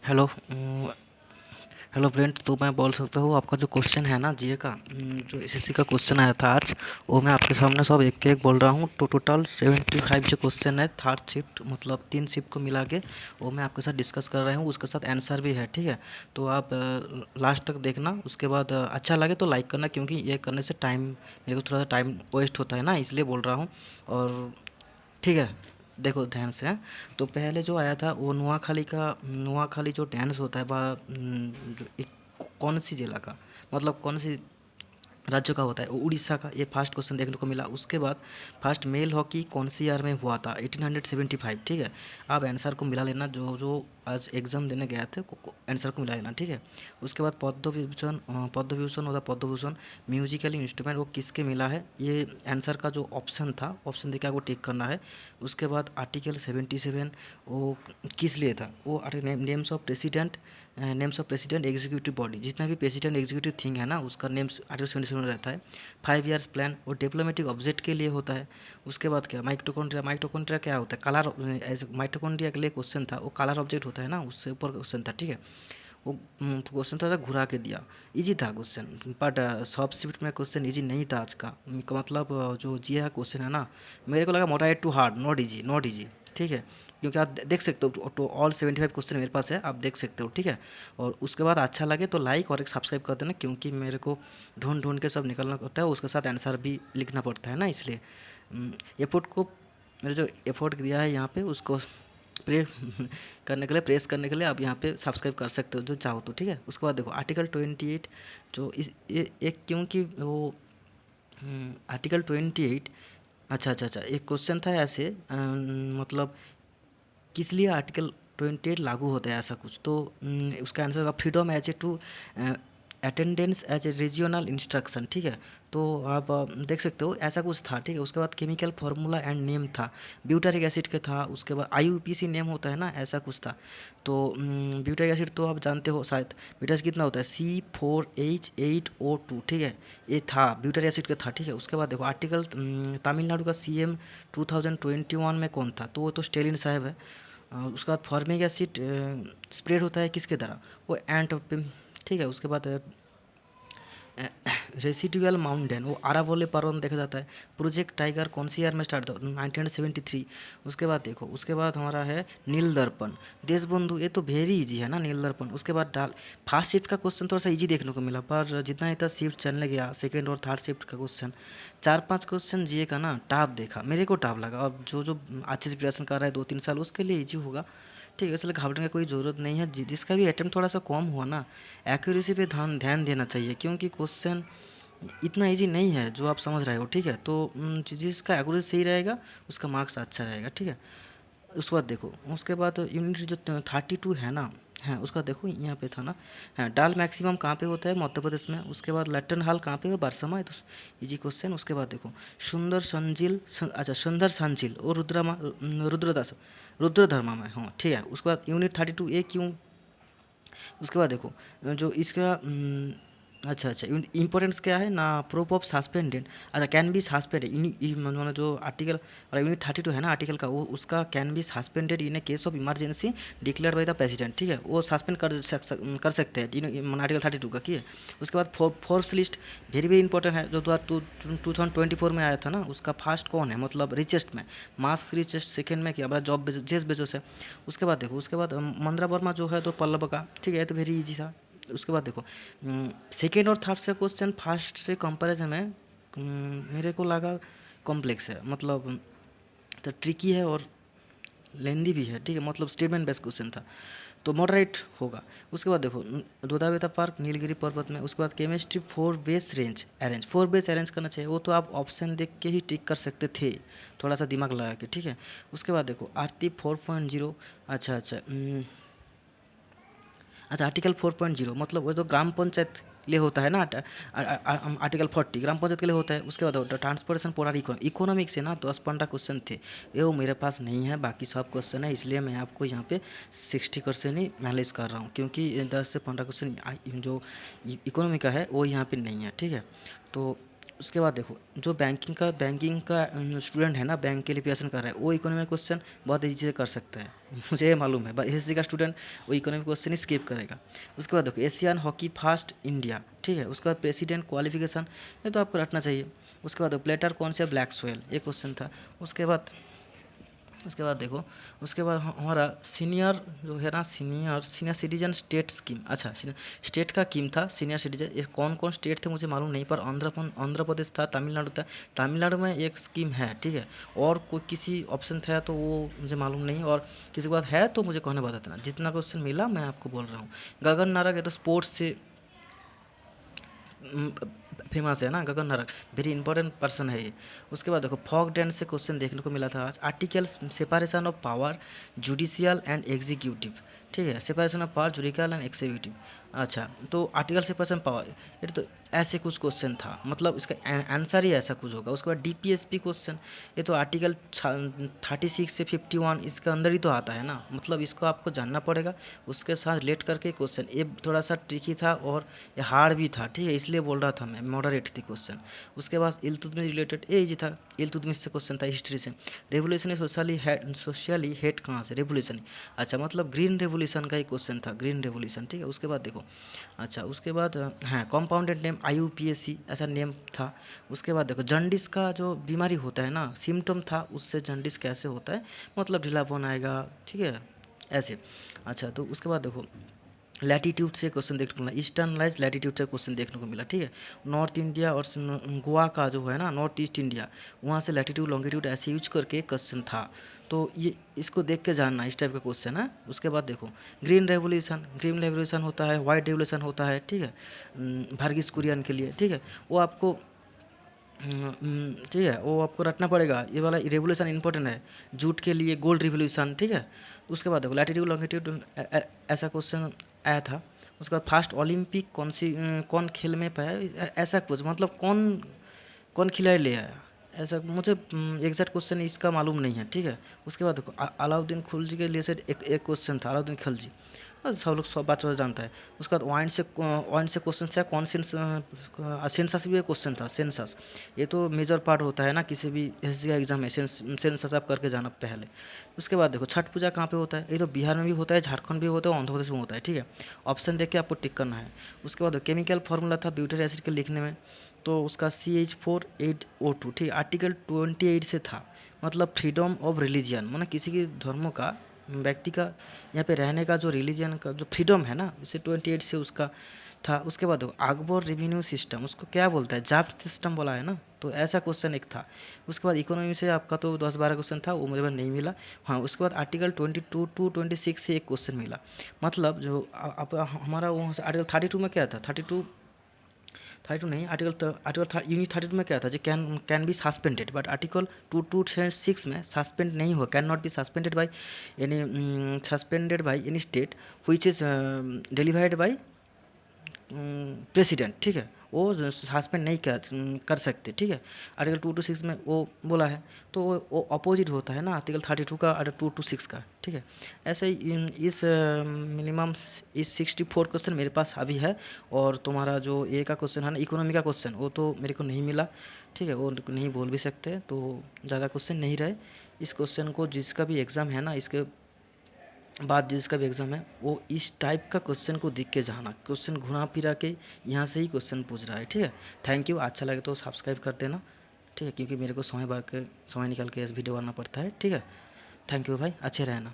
Hello hello friend. तो मैं बोल सकता हूँ आपका जो क्वेश्चन है ना जीए का, जो एसएससी का क्वेश्चन आया था आज, वो मैं आपके सामने सब एक एक बोल रहा हूँ। तो टोटल 75 जो क्वेश्चन है थर्ड शिफ्ट मतलब 3 शिफ्ट को मिला के वो मैं आपके साथ डिस्कस कर रहा हूँ। उसके साथ आंसर भी है, ठीक है। तो आप लास्ट तक देखना। उसके बाद अच्छा लगे तो लाइक करना, क्योंकि ये करने से टाइम मेरे को थोड़ा सा टाइम वेस्ट होता है ना, इसलिए बोल रहा हूँ। और ठीक है, देखो ध्यान से, हाँ। तो पहले जो आया था वो नुआखाली जो डांस होता है जो एक कौन सी जिला का, मतलब कौन सी राज्य का होता है, वो उड़ीसा का। ये फर्स्ट क्वेश्चन देखने को मिला। उसके बाद फर्स्ट मेल हॉकी कौन सी ईयर में हुआ था, 1875, ठीक है। आप आंसर को मिला लेना, जो जो आज एग्जाम देने गया थे आंसर को मिला लेना, ठीक है। उसके बाद पद्म विभूषण होता, पद्म भूषण म्यूजिकल इंस्ट्रूमेंट वो किसके मिला है, ये आंसर का जो ऑप्शन था, ऑप्शन देकर आपको टिक करना है। उसके बाद आर्टिकल 77 वो किस लिए था, वो names of president executive body, जितना भी प्रेसिडेंट एग्जीक्यूटिव थिंग है ना, उसका नेम्स आर्टिकल 77 रहता है। 5 ईयर्स प्लान वो डिप्लोमेटिक ऑब्जेक्ट के लिए होता है। उसके बाद क्या, माइटोकॉन्ड्रिया क्या होता है, कलर, एज माइटोकॉन्ड्रिया के लिए क्वेश्चन था, वो कलर ऑब्जेक्ट होता है ना, उससे ऊपर क्वेश्चन था, ठीक है। वो क्वेश्चन थोड़ा सा घुरा के दिया। इजी था क्वेश्चन, बट सब शिफ्ट में क्वेश्चन इजी नहीं था आज का। मतलब जो जी का क्वेश्चन है ना, मेरे को लगा moderate to hard, not easy, not easy, ठीक है। क्योंकि आप देख सकते हो, तो ऑल 75 क्वेश्चन मेरे पास है, आप देख सकते हो, ठीक है। और उसके बाद अच्छा लगे तो लाइक और एक सब्सक्राइब कर देना, क्योंकि मेरे को ढूंढ ढूंढ के सब निकलना पड़ता है, उसके साथ आंसर भी लिखना पड़ता है ना, इसलिए एफर्ट को, मेरे जो एफर्ट दिया है यहाँ पे उसको प्रे करने के लिए, प्रेस करने के लिए आप यहाँ पे सब्सक्राइब कर सकते हो जो चाहो तो, ठीक है। उसके बाद देखो आर्टिकल 28, जो इस ये एक, क्योंकि वो आर्टिकल 28, अच्छा, एक क्वेश्चन था ऐसे, मतलब किस लिए आर्टिकल 28 लागू होता है, ऐसा कुछ तो। उसका आंसर होगा freedom as a to attendance as a regional instruction, ठीक है। तो आप देख सकते हो ऐसा कुछ था, ठीक है। उसके बाद केमिकल फार्मूला एंड नेम था, ब्यूटारिक एसिड के था। उसके बाद आईयूपीसी नेम होता है ना, ऐसा कुछ था। तो ब्यूटारिक एसिड तो आप जानते हो शायद, ब्यूटारिक कितना होता है, C4H8O2, ठीक है। ये था ब्यूटारिक एसिड का था, ठीक है। उसके बाद देखो आर्टिकल, तमिलनाडु का सीएम 2021 में कौन था, तो वो तो स्टेलिन साहब है। उसके बाद फॉर्मिक एसिड स्प्रेड होता है किसके द्वारा, वो एंट, ठीक है। उसके बाद रेसिडुअल माउंटेन वो अरावली पर्वत में देखा जाता है। प्रोजेक्ट टाइगर कौन सी ईयर में स्टार्ट था, 1973। उसके बाद देखो, उसके बाद हमारा है नील दर्पण, देशबंधु, ये तो वेरी इजी है ना नील दर्पण। उसके बाद डाल, फर्स्ट शिफ्ट का क्वेश्चन थोड़ा सा इजी देखने को मिला, पर जितना इतना शिफ्ट चलने गया सेकेंड और थर्ड शिफ्ट का क्वेश्चन, 4-5 क्वेश्चन जीए का ना टाफ देखा, मेरे को टाफ लगा। अब जो जो अच्छे से प्रिपरेशन कर रहा है 2-3 साल, उसके लिए इजी होगा, ठीक है। इसलिए घबराने की कोई ज़रूरत नहीं है। जिसका भी अटेम्प्ट थोड़ा सा कम हुआ ना, एक्यूरेसी पे ध्यान ध्यान देना चाहिए, क्योंकि क्वेश्चन इतना इजी नहीं है जो आप समझ रहे हो, ठीक है। तो जिसका एक्यूरेसी सही रहेगा उसका मार्क्स अच्छा रहेगा, ठीक है। उसके बाद देखो, उसके बाद यूनिट जो 32 है ना, है उसका देखो यहाँ पे था ना, है डाल मैक्सिमम कहाँ पे होता है, मध्य प्रदेश में। उसके बाद लट्टन हाल कहाँ पे है, बरसमा है, तो इजी क्वेश्चन। उसके बाद देखो अच्छा सुंदर संजिल और रुद्रदास रुद्रधर्मा में, हाँ ठीक है। उसके बाद यूनिट 32A क्यों। उसके बाद देखो जो इसका अच्छा इंपॉर्टेंस क्या है ना, प्रूफ ऑफ सस्पेंडेड, अच्छा कैन बी सस्पेंडेड मतलब जो आर्टिकल और यूनिट 32 है ना आर्टिकल का, वो उसका can be suspended in A case of emergency declare by the president, ठीक है। वो सस्पेंड कर सकते हैं आर्टिकल 32 का, ठीक है। उसके बाद Forbes list very very important है, जो 2024 में आया था ना, उसका फर्स्ट कौन है, मतलब रिचेस्ट में, मास्क रिचेस्ट, सेकेंड में क्या हमारा जॉब जेस बेजोस है। उसके बाद देखो, उसके बाद मंद्रा वर्मा जो है तो पल्लव का, ठीक है, तो वेरी इजी था। उसके बाद देखो सेकेंड और थर्ड से क्वेश्चन फर्स्ट से कंपैरिजन में मेरे को लगा कॉम्प्लेक्स है, मतलब तो ट्रिकी है और लेंदी भी है, ठीक है। मतलब स्टेटमेंट बेस्ड क्वेश्चन था, तो मॉडरेट होगा। उसके बाद देखो दोदाबेता पार्क नीलगिरी पर्वत में। उसके बाद केमिस्ट्री 4 बेस अरेंज करना चाहिए, वो तो आप ऑप्शन देख के ही टिक कर सकते थे, थोड़ा सा दिमाग लगा के, ठीक है। उसके बाद देखो आरती 4.0, अच्छा आर्टिकल 4.0 मतलब वो तो ग्राम पंचायत के लिए होता है ना, आर्टिकल 40 ग्राम पंचायत के लिए होता है। उसके बाद ट्रांसपोर्टेशन पोलर इकोनॉमिक्स से ना 10-15 क्वेश्चन थे, ये वो मेरे पास नहीं है, बाकी सब क्वेश्चन है, इसलिए मैं आपको यहाँ पे 60% ही एनालाइज कर रहा हूँ, क्योंकि 10 से 15 क्वेश्चन जो इकोनॉमी का है वो यहाँ पे नहीं है, ठीक है। तो उसके बाद देखो, जो बैंकिंग का स्टूडेंट है ना, बैंक के लिए प्रिपरेशन कर रहा है, वो इकोनॉमिक क्वेश्चन बहुत ईजी से कर सकता है। मुझे ये मालूम है, बस एसएससी का स्टूडेंट वो इकोनॉमिक क्वेश्चन स्किप करेगा। उसके बाद देखो, एशियन हॉकी फास्ट इंडिया, ठीक है। उसके बाद प्रेसिडेंट क्वालिफिकेशन, ये तो आपको रटना चाहिए। उसके बाद प्लेटर कौन से ब्लैक सोयल, ये क्वेश्चन था। उसके बाद देखो, उसके बाद हमारा सीनियर जो है ना, senior senior citizen state scheme, अच्छा स्टेट का स्कीम था सीनियर सिटीजन। ये कौन कौन स्टेट थे मुझे मालूम नहीं, पर आंध्र प्रदेश था, तमिलनाडु था। तमिलनाडु में एक स्कीम है, ठीक है। और कोई किसी ऑप्शन था तो वो मुझे मालूम नहीं, और किसी के बाद है तो मुझे कहने बता देना। जितना क्वेश्चन मिला मैं आपको बोल रहा हूँ। गगन नारंग है तो स्पोर्ट्स से फेमस है ना, Gagan Narang, very important person है ये। उसके बाद देखो, फॉक डेंस से क्वेश्चन देखने को मिला था आज। Article separation of power judicial and executive, ठीक है। Separation of power judicial and executive, अच्छा। तो आर्टिकल सेपरेशन पावर, ये तो ऐसे कुछ क्वेश्चन था, मतलब इसका आंसर ही ऐसा कुछ होगा। उसके बाद डीपीएसपी क्वेश्चन, ये तो आर्टिकल 36 से 51 इसके अंदर ही तो आता है ना, मतलब इसको आपको जानना पड़ेगा। उसके साथ रिलेट करके क्वेश्चन, ये थोड़ा सा ट्रिकी था और ये हार्ड भी था, ठीक है, इसलिए बोल रहा था मैं मॉडरेट थी क्वेश्चन। उसके बाद इल्तुतमिश रिलेटेड ये इजी था, इल्तुतमिश से क्वेश्चन था हिस्ट्री से। रेवोल्यूशन सोशली हेट कहाँ से, रेवोल्यूशन, अच्छा, मतलब ग्रीन रेवोल्यूशन का ही क्वेश्चन था, ग्रीन रेवोल्यूशन, ठीक है। उसके बाद देखो, अच्छा, उसके बाद हाँ, कॉम्पाउंडेड नेम IUPAC ऐसा नेम था। उसके बाद देखो, जॉन्डिस का जो बीमारी होता है ना, सिम्टम था उससे जॉन्डिस कैसे होता है, मतलब ढीलापन आएगा, ठीक है, ऐसे। अच्छा, तो उसके बाद देखो, लैटीट्यूड से क्वेश्चन देखने को मिला, ईस्टर्न लाइज लैटीट्यूड से क्वेश्चन देखने को मिला, ठीक है। नॉर्थ इंडिया और गोवा का जो है ना, नॉर्थ ईस्ट इंडिया, वहाँ से लैटीट्यूड लॉन्गिट्यूड ऐसे यूज करके क्वेश्चन था। तो ये इसको देख के जानना, इस टाइप का क्वेश्चन है। उसके बाद देखो, ग्रीन रेवोल्यूशन होता है, वाइट रेवोल्यूशन होता है, ठीक है, वर्गीस कुरियन के लिए, ठीक है। वो आपको ठीक है, वो आपको रटना पड़ेगा, ये वाला रेवोल्यूशन इंपॉर्टेंट है। जूट के लिए गोल्ड रिवोल्यूशन, ठीक है। उसके बाद देखो, लैटीट्यूड लॉन्गिट्यूड ऐसा क्वेश्चन आया था। उसके बाद फर्स्ट ओलंपिक कौन खेल में पाया, ऐसा कुछ, मतलब कौन कौन खिलाड़ी ले आया, ऐसा मुझे एग्जैक्ट क्वेश्चन इसका मालूम नहीं है, ठीक है। उसके बाद देखो, अलाउद्दीन खिलजी के लिए से एक क्वेश्चन था, अलाउद्दीन खिलजी, सब लोग सब बात जानता है। उसके बाद वाइन से क्वेश्चन था, कौन सेंसस भी क्वेश्चन था, सेंसस, ये तो मेजर पार्ट होता है ना किसी भी एसएससी का एग्जाम में, सेंसस आप करके जाना पहले। उसके बाद देखो, छठ पूजा कहाँ पे होता है, ये तो बिहार में भी होता है, झारखंड भी होता है, आंध्र प्रदेश में होता है, ठीक है। ऑप्शन देख के आपको टिक करना है। उसके बाद केमिकल फार्मूला था ब्यूटेरिक एसिड के लिखने में, तो उसका CH4 8O2, ठीक है। आर्टिकल 28 से था, मतलब फ्रीडम ऑफ रिलीजियन, मतलब किसी की धर्मों का, व्यक्ति का यहाँ पे रहने का जो रिलीजन का जो फ्रीडम है ना, इसे 28 से उसका था। उसके बाद देखो, अकबर रेवेन्यू सिस्टम, उसको क्या बोलता है, जाफ्ट सिस्टम बोला है ना, तो ऐसा क्वेश्चन एक था। उसके बाद इकोनॉमी से आपका तो 10-12 क्वेश्चन था, वो मुझे नहीं मिला। हाँ, उसके बाद आर्टिकल 22 to 26 से एक क्वेश्चन मिला, मतलब जो आप हमारा वो आर्टिकल 32 में क्या था, 32 नहीं, आर्टिकल यूनिट 32 में क्या था, जो can be suspended, but article 226 में सस्पेंड नहीं हुआ, can not be suspended by any state which is delivered by president, ठीक है। वो सस्पेंड नहीं कर सकते, ठीक है। आर्टिकल 226 में वो बोला है, तो वो अपोजिट होता है ना आर्टिकल 32 का, आर्टिकल 226 का, ठीक है। ऐसे ही इस मिनिमम इस 64 क्वेश्चन मेरे पास अभी है। और तुम्हारा जो ए का क्वेश्चन है ना, इकोनॉमी का क्वेश्चन, वो तो मेरे को नहीं मिला, ठीक है, वो नहीं बोल भी सकते, तो ज़्यादा क्वेश्चन नहीं रहे। इस क्वेश्चन को जिसका भी एग्ज़ाम है ना, इसके बाद जिसका भी एग्ज़ाम है, वो इस टाइप का क्वेश्चन को देख के जाना, क्वेश्चन घुमा फिरा के यहाँ से ही क्वेश्चन पूछ रहा है, ठीक है। थैंक यू, अच्छा लगे तो सब्सक्राइब कर देना, ठीक है, क्योंकि मेरे को समय निकाल के इस वीडियो बनाना पड़ता है, ठीक है। थैंक यू भाई, अच्छे रहना।